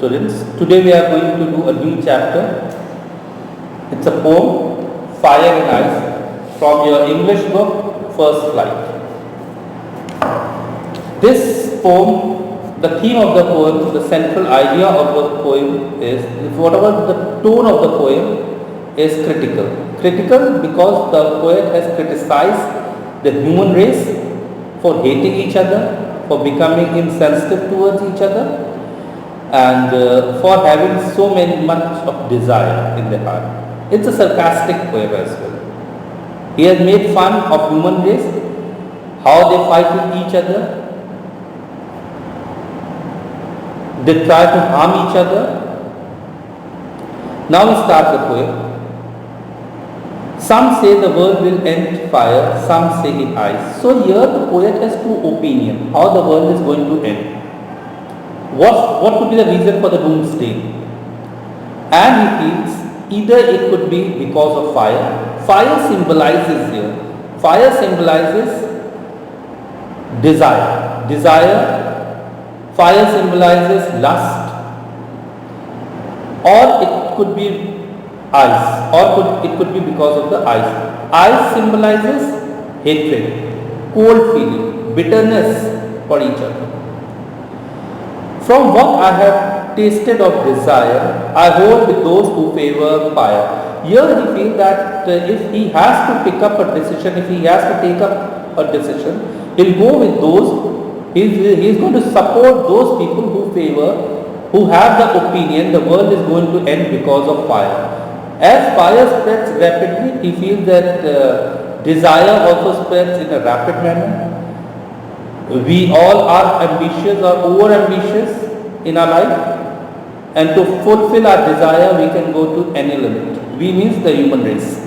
students. Today we are going to do a new chapter. It's a poem, Fire and Ice, from your English book, First Flight. This poem, the theme of the poem, the central idea of the poem is, whatever the tone of the poem is critical. Critical because the poet has criticized the human race for hating each other, for becoming insensitive towards each other, and for having so much of desire in their heart. It's a sarcastic poem as well. He has made fun of human race, how they fight with each other, they try to harm each other. Now we start the poem. Some say the world will end fire, some say in ice. So here the poet has two opinions, how the world is going to end. What could be the reason for the doomsday? And he feels either it could be because of fire. Fire symbolizes here. Fire symbolizes desire. Fire symbolizes lust. Or it could be ice, or it could be because of the ice. Ice symbolizes hatred, cold feeling, bitterness for each other. From what I have tasted of desire, I hold with those who favor fire. Here he feels that if he has to pick up a decision, if he has to take up a decision, he'll go with those, he's going to support those people who have the opinion the world is going to end because of fire. As fire spreads rapidly, he feels that desire also spreads in a rapid manner. We all are ambitious or over-ambitious in our life, and to fulfill our desire, we can go to any limit. We means the human race.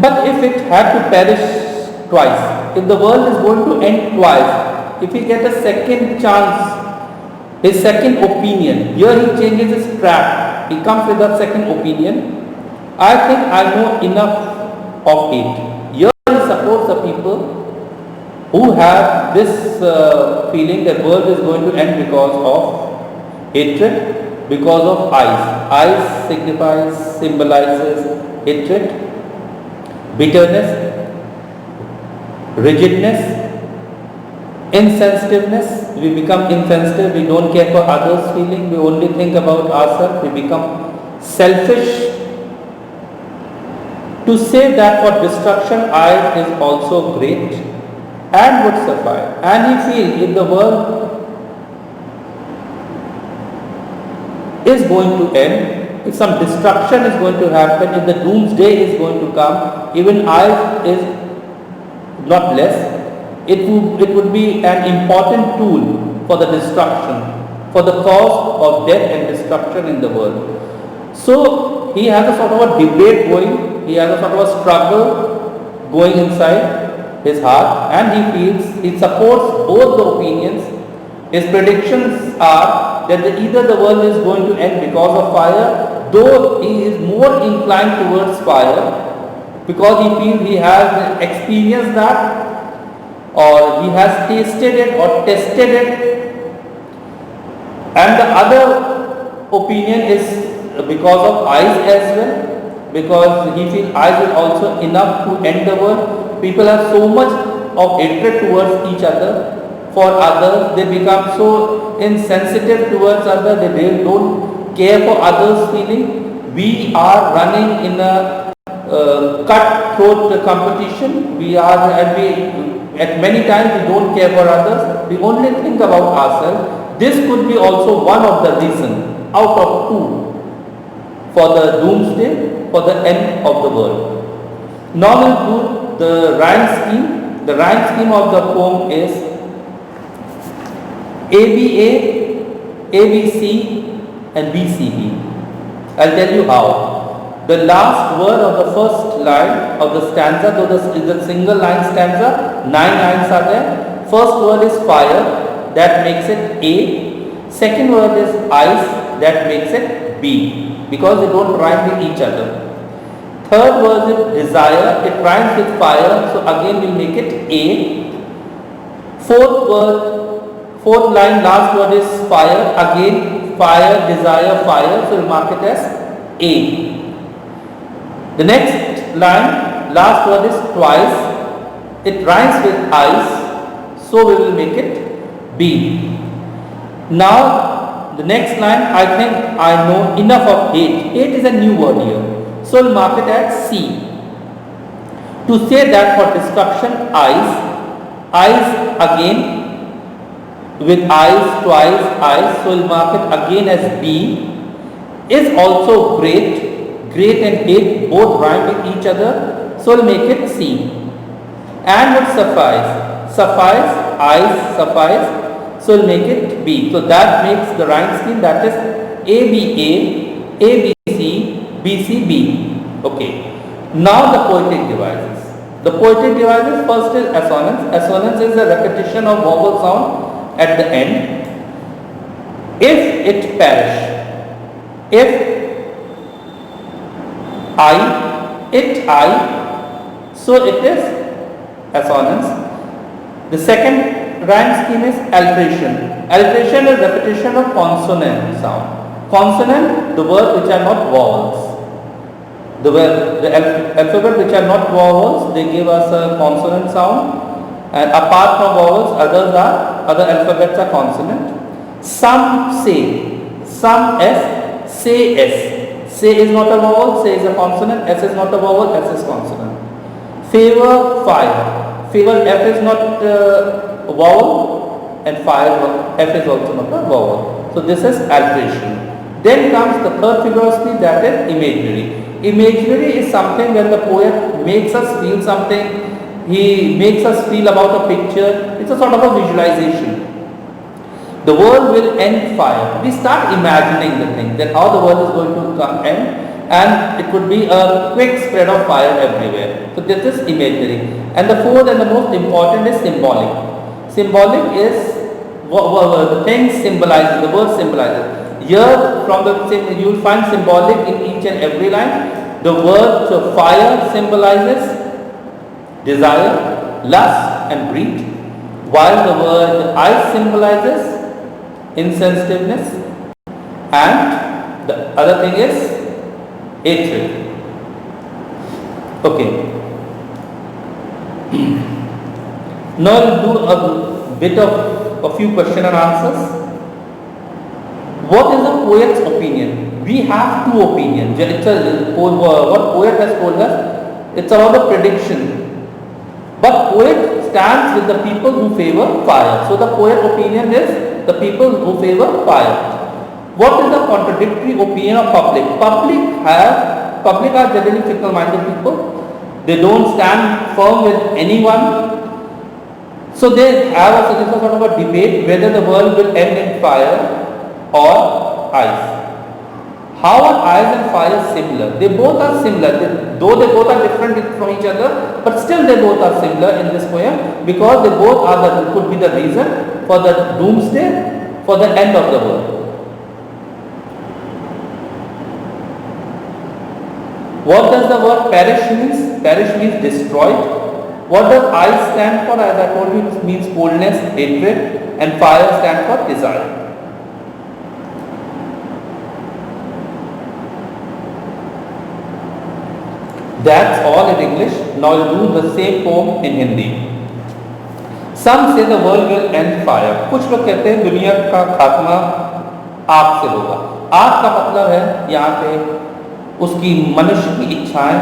But if it had to perish twice, if the world is going to end twice, if he get a second chance, his second opinion, here he changes his track. He comes with a second opinion. I think I know enough of it. Here he supports the people who have this feeling that world is going to end because of hatred, because of ice. Ice symbolizes hatred, bitterness, rigidness, insensitiveness. We become insensitive, we don't care for others' feeling, we only think about ourselves, we become selfish. To say that for destruction ice is also great and would suffice. And he feels if the world is going to end, if some destruction is going to happen, if the doomsday is going to come, even ice is not less. It would be an important tool for the destruction, for the cause of death and destruction in the world. So he has a sort of a debate going, he has a sort of a struggle going inside his heart, and he supports both the opinions. His predictions are that either the world is going to end because of fire, though he is more inclined towards fire because he feels he has experienced that, or he has tasted it or tested it. And the other opinion is because of ice as well, because he feels ice is also enough to end the world. People have so much of hatred towards each other, for others, they become so insensitive towards others, they don't care for others' feeling. We are running in a cutthroat competition. At many times we don't care for others, we only think about ourselves. This could be also one of the reasons out of two for the doomsday, for the end of the world. Now we'll do the rhyme scheme. The rhyme scheme of the poem is ABA, ABC and BCB. I'll tell you how. The last word of the first line of the stanza, though this is a single line stanza, 9 lines are there. First word is fire, that makes it A. Second word is ice, that makes it B, because they don't rhyme with each other. Third word is desire, it rhymes with fire, so again we'll make it A. Fourth Fourth line, last word is fire. Again, fire, desire, fire. So we'll mark it as A. The next line, last word is twice. It rhymes with ice. So we will make it B. Now the next line, I think I know enough of hate. Hate is a new word here. So we'll mark it as C. To say that for destruction, eyes. Eyes again with eyes, twice, eyes. So we'll mark it again as B. Is also great. Great and hate both rhyme with each other. So we'll make it C. And would suffice. Suffice, eyes, suffice. So we'll make it B. So that makes the rhyme scheme, that is ABA, ABC, BCB. Okay. Now the poetic devices. The poetic devices, first is assonance. Assonance is a repetition of vowel sound at the end. If it perish. If I, it, I. So it is assonance. The second rhyme scheme is alteration. Alteration is repetition of consonant sound. Consonant, the words which are not vowels. The alphabet which are not vowels, they give us a consonant sound, and apart from vowels, other alphabets are consonant. Some say, some S, say S. Say is not a vowel, say is a consonant, S is not a vowel, S is consonant. Favor, fire. Favor, F is not a vowel, and fire, F is also not a vowel. So this is alteration. Then comes the third figure of speech, that is imaginary. Imaginary is something when the poet makes us feel something, he makes us feel about a picture. It's a sort of a visualization. The world will end fire. We start imagining the thing, that how the world is going to come end, and it could be a quick spread of fire everywhere. So this is imaginary. And the fourth and the most important is symbolic. Symbolic is the thing symbolizes, the word symbolizes. Here from the you will find symbolic in each and every line. The word so fire symbolizes desire, lust and greed, while the word ice symbolizes insensitiveness, and the other thing is hatred. Okay. Now we'll do a bit of a few question and answers. What is the poet's opinion? We have two opinions. What poet has told us, it's about the prediction. But poet stands with the people who favor fire. So the poet opinion is the people who favor fire. What is the contradictory opinion of public? Public are generally fickle-minded people. They don't stand firm with anyone. So they have a sort of a debate whether the world will end in fire or ice. How are ice and fire similar? They both are similar, though they both are different from each other, but still they both are similar in this poem, because they both are could be the reason for the doomsday, for the end of the world. What does the word perish means? Perish means destroyed. What does ice stand for? As I told you, it means coldness, hatred, and fire stand for desire. That's all in English. Now we'll do the same poem in Hindi. Some say the world will end fire. कुछ लोग कहते हैं दुनिया का खात्मा आग से होगा. आग का मतलब है यहाँ पे उसकी मनुष्य की इच्छाएं.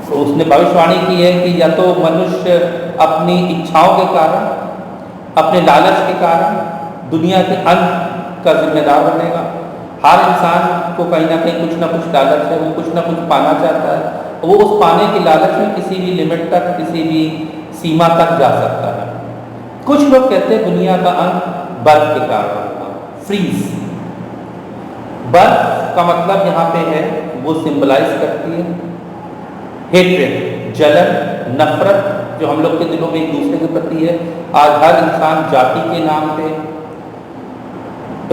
तो उसने भविष्यवाणी की है कि या तो मनुष्य अपनी इच्छाओं के कारण, अपने लालच के कारण दुनिया के अंत का जिम्मेदार बनेगा. हर इंसान को कहीं ना कहीं कुछ ना कुछ लालच है, वो कुछ ना कुछ पाना चाहता है. वो उस पाने की लालच में किसी भी लिमिट तक, किसी भी सीमा तक जा सकता है. कुछ लोग कहते हैं दुनिया का अंत बर्फ के कारण होगा, फ्रीज. बर्फ का मतलब यहाँ पे है, वो सिंबलाइज करती है हेट्रेड, जलन, नफरत, जो हम लोग के दिलों में एक दूसरे के प्रति है. आज हर इंसान जाति के नाम पे,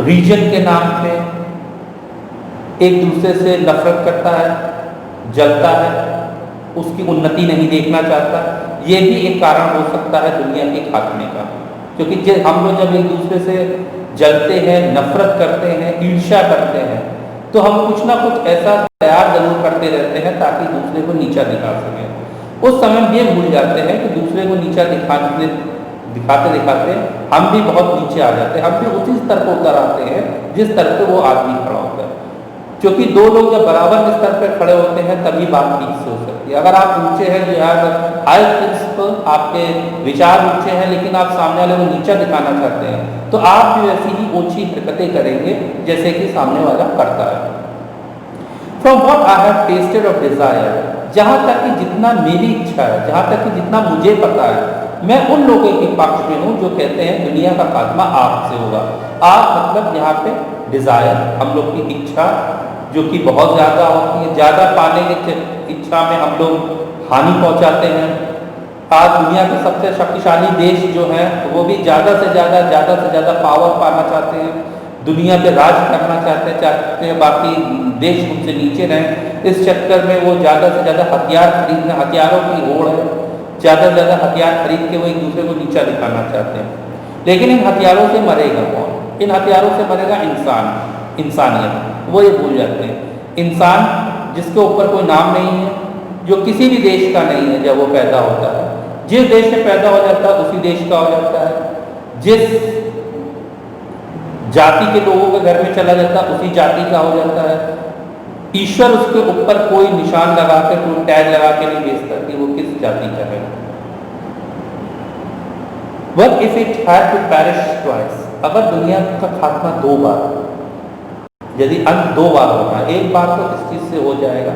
रीजन के नाम पे एक दूसरे से नफरत करता है, जलता है, उसकी उन्नति नहीं देखना चाहता. ये भी एक कारण हो सकता है दुनिया के खात्मे का. क्योंकि हम लोग जब एक दूसरे से जलते हैं, नफरत करते हैं, ईर्ष्या करते हैं, तो हम कुछ ना कुछ ऐसा तैयार जरूर करते रहते हैं ताकि दूसरे को नीचा दिखा सकें। उस समय हम ये भूल जाते हैं कि दूसरे को नीचा दिखाते दिखाते हम भी बहुत नीचे आ जाते हैं, हम भी उसी स्तर पर उतर आते हैं जिस स्तर पे वो आदमी खड़ा होता है। क्योंकि दो लोग जब बराबर स्तर पर खड़े होते हैं तभी बात ठीक से हो सकती है। अगर आप ऊंचे हैं, यू हैव हाई प्रिंसिपल, आपके विचार ऊंचे हैं, लेकिन आप सामने वाले को नीचा दिखाना चाहते हैं, तो आप भी वैसी ही ऊंची हरकतें करेंगे जैसे कि सामने वाला करता है। From what I have tested of desire, जहाँ तक कि जितना मेरी इच्छा है, जहाँ तक कि जितना मुझे पता है, मैं उन लोगों के पक्ष में हूँ जो कहते हैं दुनिया का खात्मा आग से होगा। आग मतलब यहाँ पे डिजायर, हम लोग की इच्छा जो कि बहुत ज़्यादा होती है, ज़्यादा पाने की इच्छा में हम लोग हानि पहुँचाते हैं। आज दुनिया के सबसे शक्तिशाली देश जो हैं वो भी ज़्यादा से ज़्यादा पावर पाना चाहते हैं, दुनिया पे राज करना चाहते हैं, बाकी देश उनसे नीचे रहें। इस चक्कर में वो ज़्यादा से ज़्यादा हथियार खरीदना, हथियारों की होड़ है, ज़्यादा से ज़्यादा हथियार खरीद के वो एक दूसरे को नीचा दिखाना चाहते हैं। लेकिन इन हथियारों से मरेगा कौन? इन हथियारों से मरेगा इंसान, इंसानियत। वो ये भूल जाते हैं, इंसान जिसके ऊपर कोई नाम नहीं है, जो किसी भी देश का नहीं है, जब वो पैदा होता है, जिस देश में पैदा हो जाता है उसी देश का हो जाता है, जिस जाति के लोगों के घर में चला जाता है उसी जाति का हो जाता है। ईश्वर उसके ऊपर कोई निशान लगा के, कोई टैग लगा के नहीं भेजता कि वो किस जाति का है। What if it had to perish twice? अगर दुनिया का खात्मा दो बार, यदि अंत दो बार होना है, एक बार तो इस चीज से हो जाएगा,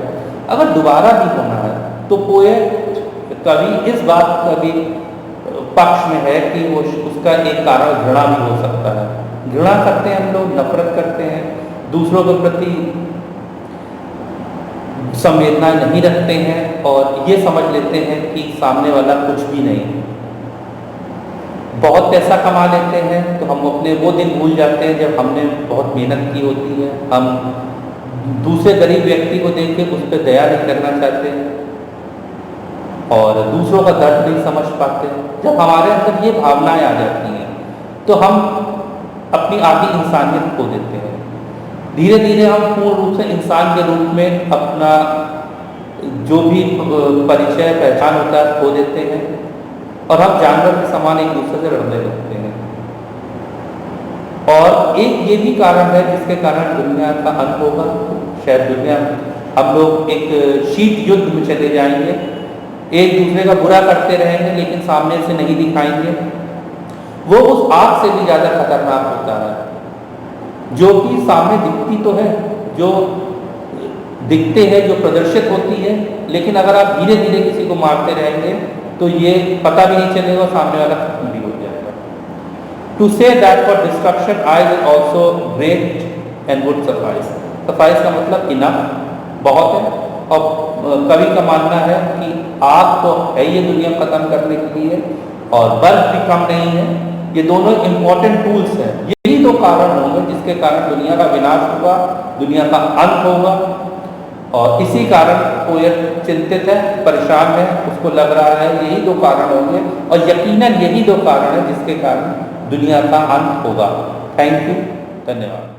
अगर दोबारा भी होना है तो पोएट कवि इस बात का भी पक्ष में है कि वो उसका एक कारण घृणा भी हो सकता है। घृणा करते हैं हम लोग, नफरत करते हैं, दूसरों के प्रति संवेदना नहीं रखते हैं और ये समझ लेते हैं कि सामने वाला कुछ भी नहीं। बहुत पैसा कमा लेते हैं तो हम अपने वो दिन भूल जाते हैं जब हमने बहुत मेहनत की होती है। हम दूसरे गरीब व्यक्ति को देख के उस पर दया नहीं करना चाहते और दूसरों का दर्द नहीं समझ पाते। जब हमारे अंदर ये भावनाएं आ जाती हैं तो हम अपनी आधी इंसानियत खो देते हैं। धीरे धीरे हम पूर्ण रूप से इंसान के रूप में अपना जो भी परिचय पहचान होता है खो देते हैं और हम जानवर के समान एक दूसरे से लड़ने लगते हैं। और एक ये भी कारण है जिसके कारण दुनिया का अंत होगा। शायद दुनिया, हम लोग एक शीत युद्ध में चले जाएंगे, एक दूसरे का बुरा करते रहेंगे लेकिन सामने से नहीं दिखाएंगे। वो उस आग से भी ज़्यादा खतरनाक होता है जो कि सामने दिखती तो है, जो दिखते हैं, जो प्रदर्शित होती है, लेकिन अगर आप धीरे धीरे किसी को मारते रहेंगे तो ये पता भी नहीं चलेगा, सामने वाला खत्म भी हो जाएगा। To say that for destruction I will also great and would suffice. Suffice का मतलब इनफ, बहुत है। और कवि का मानना है कि आग तो है ये दुनिया खत्म करने के लिए और बर्फ भी कम नहीं है। ये दोनों इंपॉर्टेंट टूल्स हैं। यही दो कारण होंगे जिसके कारण दुनिया का विनाश होगा, दुनिया का अंत होगा। और इसी कारण वो ये चिंतित है, परेशान है, उसको लग रहा है यही दो कारण होंगे और यकीनन यही दो कारण है जिसके कारण दुनिया का अंत होगा। थैंक यू, धन्यवाद।